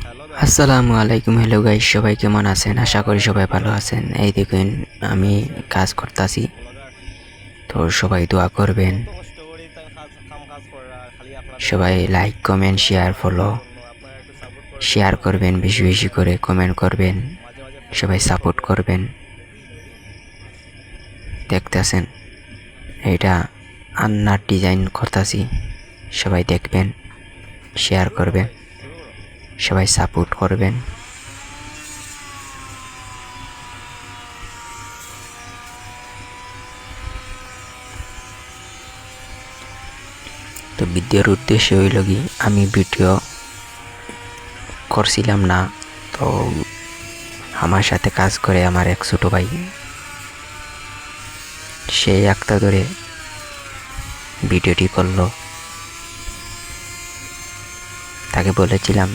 আসসালামু আলাইকুম, hello guys, সবাই কেমন আছেন? আশা করি সবাই ভালো আছেন। এই দেখুন, আমি কাজ করতেছি, তো সবাই দোয়া করবেন। সবাই লাইক, কমেন্ট, শেয়ার করবেন, বেশি বেশি করে কমেন্ট করবেন, সবাই সাপোর্ট করবেন। দেখতেছেন, এটা আন্নার ডিজাইন করতেছি, সবাই দেখবেন, শেয়ার করবেন, সবাই সাপোর্ট করবেন। তো ভিডিওর উদ্দেশ্য হইল কি, আমি ভিডিও করছিলাম না, তো আমার সাথে কাজ করে আমার এক ছোট ভাই, সে একটা ধরে ভিডিওটি করলো। তাকে বলেছিলাম